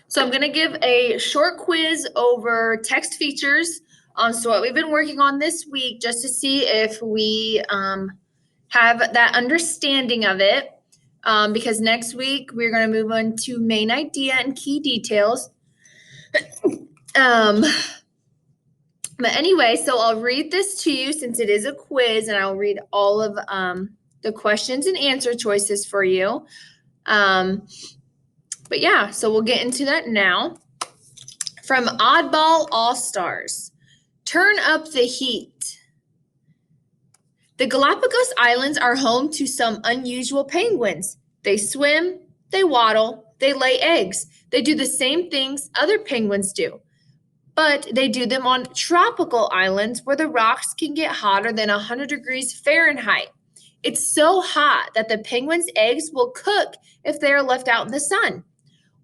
So I'm going to give a short quiz over text features. So what we've been working on this week, just to see if we have that understanding of it. Because next week we're going to move on to main idea and key details. But anyway, so I'll read this to you since it is a quiz, and I'll read all of the questions and answer choices for you. But yeah, so we'll get into that now. From Oddball All-Stars, turn up the heat. The Galapagos Islands are home to some unusual penguins. They swim, they waddle, they lay eggs. They do the same things other penguins do, but they do them on tropical islands where the rocks can get hotter than 100 degrees Fahrenheit. It's so hot that the penguins' eggs will cook if they are left out in the sun.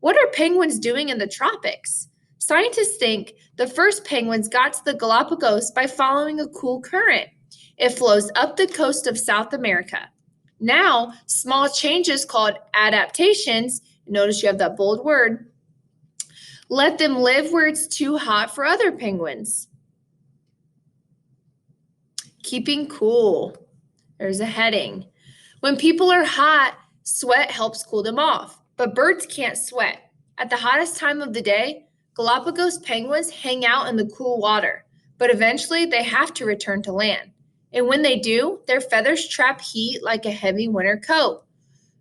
What are penguins doing in the tropics? Scientists think the first penguins got to the Galapagos by following a cool current. It flows up the coast of South America. Now, small changes called adaptations, notice you have that bold word, let them live where it's too hot for other penguins. Keeping cool. There's a heading. When people are hot, sweat helps cool them off, but birds can't sweat. At the hottest time of the day, Galapagos penguins hang out in the cool water, but eventually they have to return to land. And when they do, their feathers trap heat like a heavy winter coat.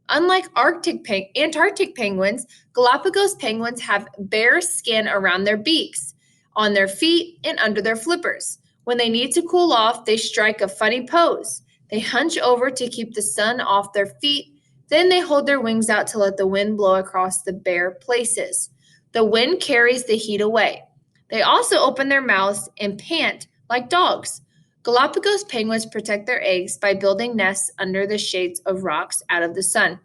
Unlike Antarctic penguins, Galapagos penguins have bare skin around their beaks, on their feet, and under their flippers. When they need to cool off, they strike a funny pose. They hunch over to keep the sun off their feet. Then they hold their wings out to let the wind blow across the bare places. The wind carries the heat away. They also open their mouths and pant like dogs. Galapagos penguins protect their eggs by building nests under the shades of rocks out of the sun.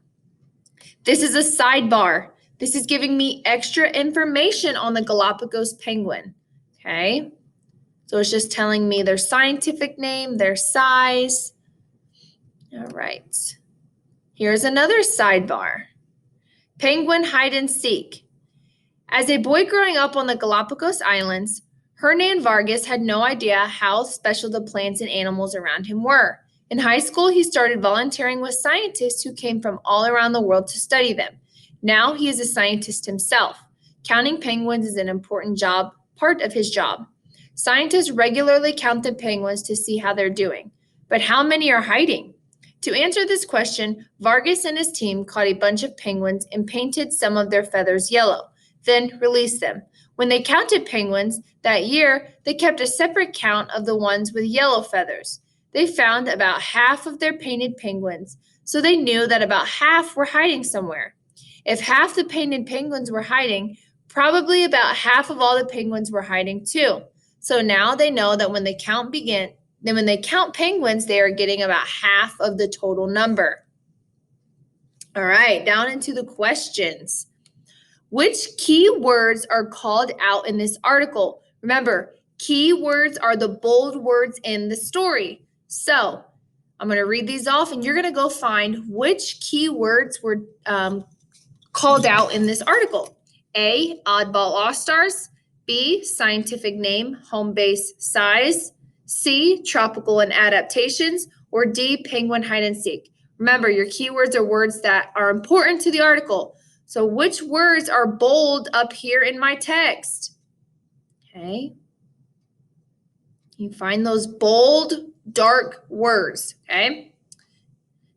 This is a sidebar. This is giving me extra information on the Galapagos penguin. Okay, so it's just telling me their scientific name, their size. All right. Here's another sidebar. Penguin hide and seek. As a boy growing up on the Galapagos Islands, Hernan Vargas had no idea how special the plants and animals around him were. In high school, he started volunteering with scientists who came from all around the world to study them. Now he is a scientist himself. Counting penguins is an important part of his job. Scientists regularly count the penguins to see how they're doing. But how many are hiding? To answer this question, Vargas and his team caught a bunch of penguins and painted some of their feathers yellow, then released them. When they counted penguins that year, they kept a separate count of the ones with yellow feathers. They found about half of their painted penguins, so they knew that about half were hiding somewhere. If half the painted penguins were hiding, probably about half of all the penguins were hiding too. So now they know that when they count penguins, they are getting about half of the total number. All right, down into the questions. Which key words are called out in this article? Remember, key words are the bold words in the story. So I'm going to read these off, and you're going to go find which key words were called out in this article. A, Oddball All-Stars. B, scientific name, home base, size. C, tropical and adaptations. Or D, penguin hide and seek. Remember, your keywords are words that are important to the article. So which words are bold up here in my text? Okay. You find those bold, dark words, okay?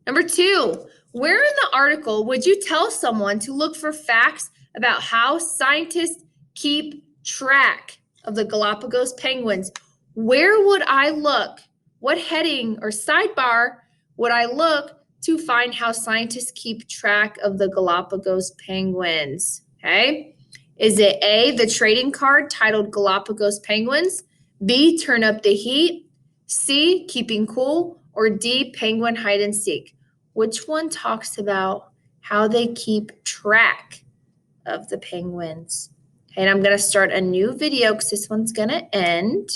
Number 2, where in the article would you tell someone to look for facts about how scientists keep track of the Galapagos penguins? Where would I look? What heading or sidebar would I look to find how scientists keep track of the Galapagos penguins? Okay. Is it A, the trading card titled Galapagos Penguins? B, turn up the heat? C, keeping cool? Or D, penguin hide and seek? Which one talks about how they keep track of the penguins? Okay, and I'm going to start a new video because this one's going to end.